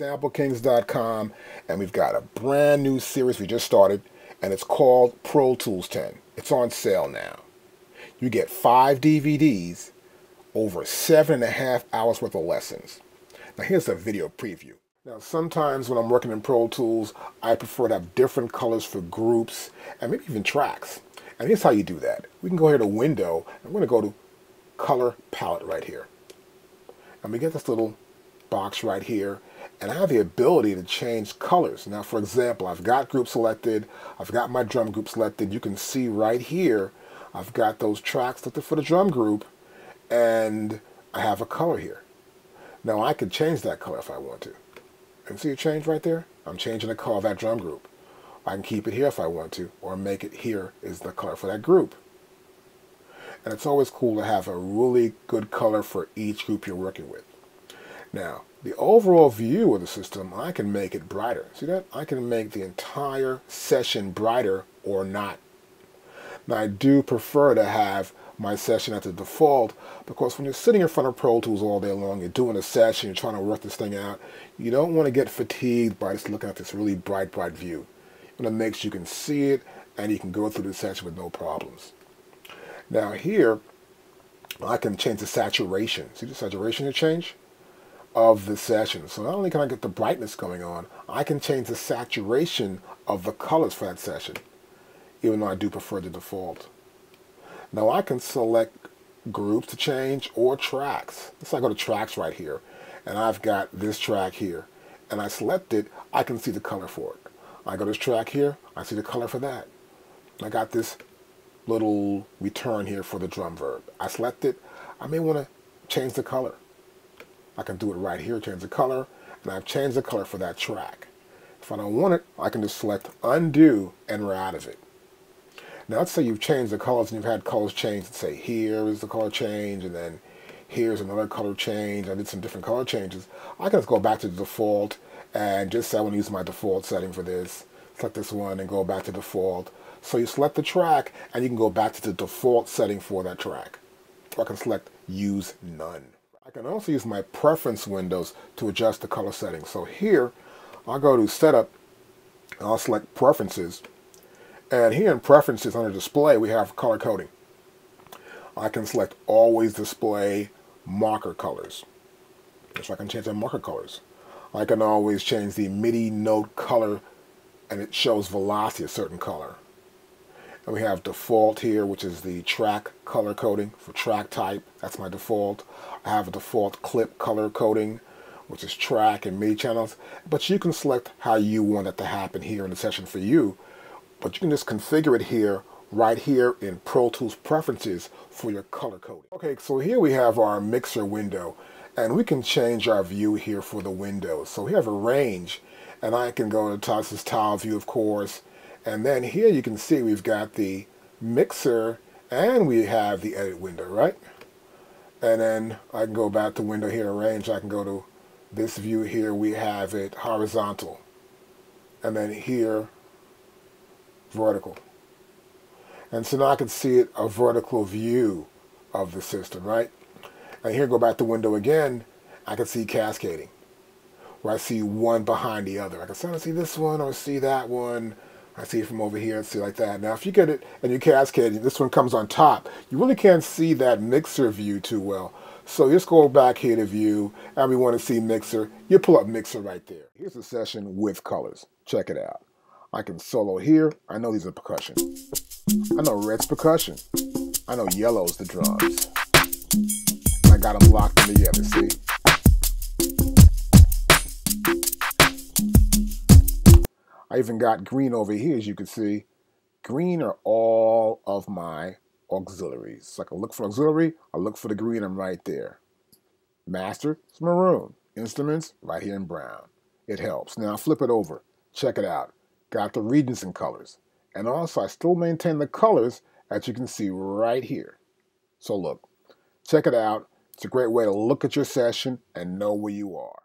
SampleKings.com, and we've got a brand new series we just started, and it's called Pro Tools 10. It's on sale now. You get 5 DVDs, over 7.5 hours worth of lessons. Now here's a video preview. Now sometimes when I'm working in Pro Tools, I prefer to have different colors for groups and maybe even tracks. And here's how you do that. We can go here to Window, and we're going to go to Color Palette right here. And we get this little box right here, and I have the ability to change colors. Now, for example, I've got group selected, I've got my drum group selected. You can see right here, I've got those tracks selected for the drum group, and I have a color here. Now, I could change that color if I want to. And see a change right there? I'm changing the color of that drum group. I can keep it here if I want to, or make it here is the color for that group. And it's always cool to have a really good color for each group you're working with. Now, the overall view of the system, I can make it brighter. See that? I can make the entire session brighter or not. Now, I do prefer to have my session at the default because when you're sitting in front of Pro Tools all day long, you're doing a session, you're trying to work this thing out, you don't want to get fatigued by just looking at this really bright view. You want to make sure you can see it and you can go through the session with no problems. Now here, I can change the saturation. See the saturation to change? Of the session. So not only can I get the brightness going on, I can change the saturation of the colors for that session, even though I do prefer the default. Now I can select groups to change or tracks. Let's say I go to tracks right here, and I've got this track here, and I select it, I can see the color for it. I go to this track here, I see the color for that. I got this little return here for the drum verb. I select it, I may want to change the color. I can do it right here, change the color, and I've changed the color for that track. If I don't want it, I can just select undo and we're out of it. Now let's say you've changed the colors and you've had colors change. Let's say here is the color change, and then here's another color change. I did some different color changes. I can just go back to the default and just say I want to use my default setting for this. Select this one and go back to default. So you select the track and you can go back to the default setting for that track. Or I can select use none. I can also use my preference windows to adjust the color settings. So here, I'll go to Setup, and I'll select Preferences. And here in Preferences under Display, we have color coding. I can select Always Display Marker Colors. So I can change the marker colors. I can always change the MIDI note color, and it shows velocity a certain color. And we have default here, which is the track color coding for track type. That's my default. I have a default clip color coding, which is track and MIDI channels. But you can select how you want it to happen here in the session for you. But you can just configure it here, right here in Pro Tools Preferences for your color coding. Okay, so here we have our mixer window, and we can change our view here for the window. So we have a range, and I can go to the top, this is tile view, of course. And then here you can see we've got the mixer and we have the edit window, right? And then I can go back to window here, range. I can go to this view here. We have it horizontal. And then here, vertical. And so now I can see it a vertical view of the system, right? And here, go back to window again. I can see cascading, where I see one behind the other. I can see this one or see that one. I see it from over here and see like that. Now, if you get it and you cascade it, this one comes on top, you really can't see that mixer view too well. So just go back here to view, and we want to see mixer. You pull up mixer right there. Here's a session with colors. Check it out. I can solo here. I know these are percussion. I know red's percussion. I know yellow's the drums. I got them locked in together, see? I even got green over here, as you can see. Green are all of my auxiliaries. So I can look for auxiliary, I look for the green, I'm right there. Master, it's maroon. Instruments, right here in brown. It helps. Now flip it over. Check it out. Got the regions and colors. And also I still maintain the colors that you can see right here. So look, check it out. It's a great way to look at your session and know where you are.